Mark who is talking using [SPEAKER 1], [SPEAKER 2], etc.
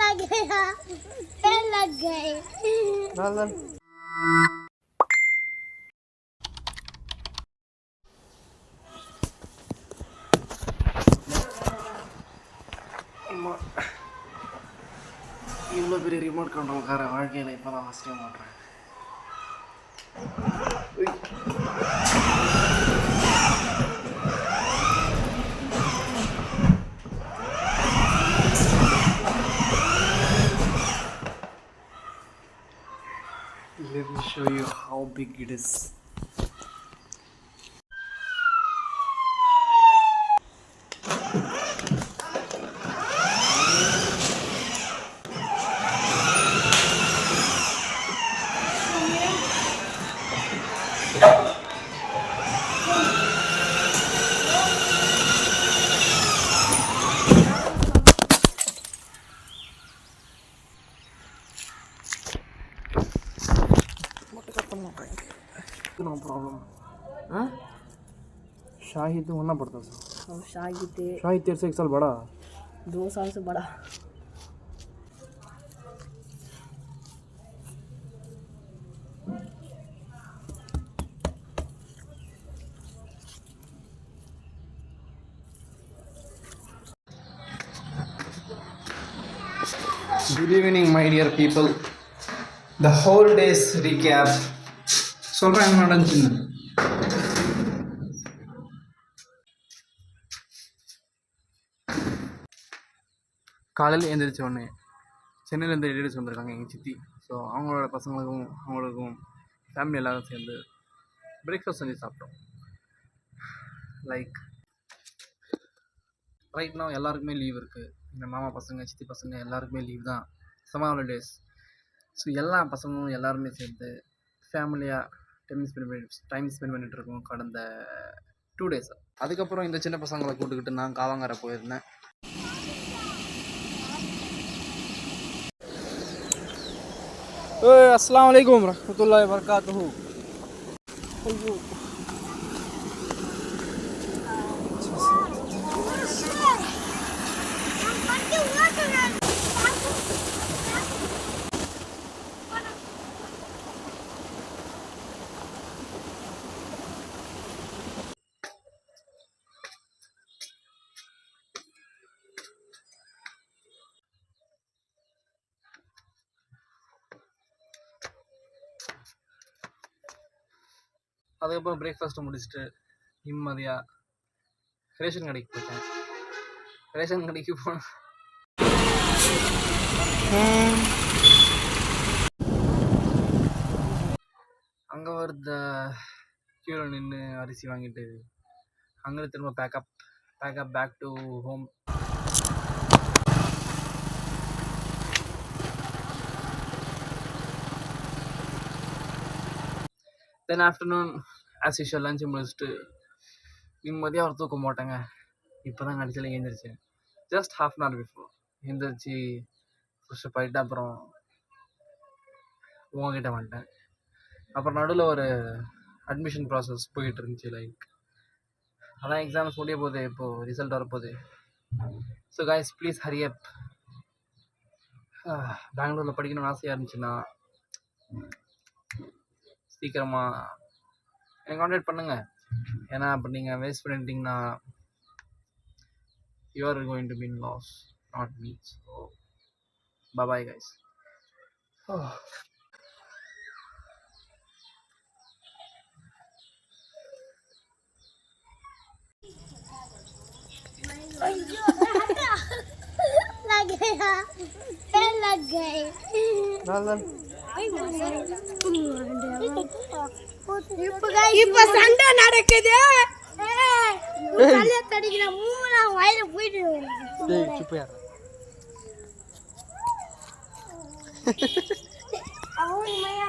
[SPEAKER 1] लग गया पैर लग गए
[SPEAKER 2] लाल இவ்வளோ பெரிய ரிமோட் கண்ட்ரோல்கார வாழ்க்கையில் இப்போ தான் ஃபஸ்ட் டைம் பண்ணுறேன். Let me show you how big it is. No problem.
[SPEAKER 3] हाँ
[SPEAKER 2] शाहिद होना पड़ता था.
[SPEAKER 3] और शाहिद
[SPEAKER 2] तेरे से 1 साल बड़ा.
[SPEAKER 3] 2 साल से बड़ा.
[SPEAKER 2] Good evening, my dear people. The whole day's recap. சொல்கிறேன் என்ன நடந்துச்சுன்னு. காலையில் எழுந்திரிச்ச உடனே சென்னையிலேருந்து ரிலேட்டிவ்ஸ் வந்திருக்காங்க எங்கள் சித்தி. ஸோ அவங்களோட பசங்களுக்கும் அவங்களுக்கும் ஃபேமிலி எல்லோரும் சேர்ந்து பிரேக்ஃபாஸ்ட் செஞ்சு சாப்பிட்டோம். லைக் ரைட் now எல்லாருக்குமே லீவ் இருக்குது. எங்கள் மாமா பசங்க சித்தி பசங்க எல்லாருக்குமே லீவ் தான், சம்மர் ஹாலிடேஸ். ஸோ எல்லா பசங்களும் எல்லாருமே சேர்ந்து ஃபேமிலியாக டைம் ஸ்பெண்ட் பண்ணிகிட்ருக்கோம் கடந்த 2 days. அதுக்கப்புறம் இந்த சின்ன பசங்களை கூட்டுக்கிட்டு நான் காவாங்கரை போயிருந்தேன்.
[SPEAKER 4] अस्सलाम वालेकुम रहमतुल्लाहि व बरकातहू.
[SPEAKER 2] அதுக்கப்புறம் பிரேக்ஃபாஸ்ட்டு முடிச்சுட்டு நிம்மதியாக ரேஷன் கடைக்கு போயிட்டேன். ரேஷன் கடைக்கு போனேன். அங்கே வருத கீழே நின்று அரிசி வாங்கிட்டு அங்கே திரும்ப back up back to home. Then afternoon as usual lunch முடிச்சுட்டு நிம்மதியாக ஒரு தூக்கம் போட்டேங்க. இப்போ தான் கடைசியில் எழுந்திரிச்சேன். ஜஸ்ட் ½ an hour பிஃபோர் எழுந்திரிச்சு ஃப்ரெஷ்ஷப் ஆகிட்டு அப்புறம் உங்ககிட்ட வந்துட்டேன். அப்புறம் நடுவில் ஒரு அட்மிஷன் ப்ராசஸ் போயிட்டு இருந்துச்சு. லைக் அதான் எக்ஸாம்ஸ் முடிய போகுது, இப்போது ரிசல்ட் வரப்போகுது. ஸோ கைஸ் ப்ளீஸ் ஹரி அப். பெங்களூரில் படிக்கணும்னு ஆசையாக இருந்துச்சுன்னா சீக்கிரமாக எனக்கு கான்டாக்ட் பண்ணுங்கள். ஏன்னா அப்போ நீங்கள் வேஸ்ட் பண்ணிட்டீங்கன்னா you are going to be in loss, not me. So bye guys.
[SPEAKER 1] लग गया पैर लग गए
[SPEAKER 2] लाल
[SPEAKER 1] இப்ப சண்டை நடக்குது. தடிக்கிற மூணா வயல போயிட்டு அவன் மையா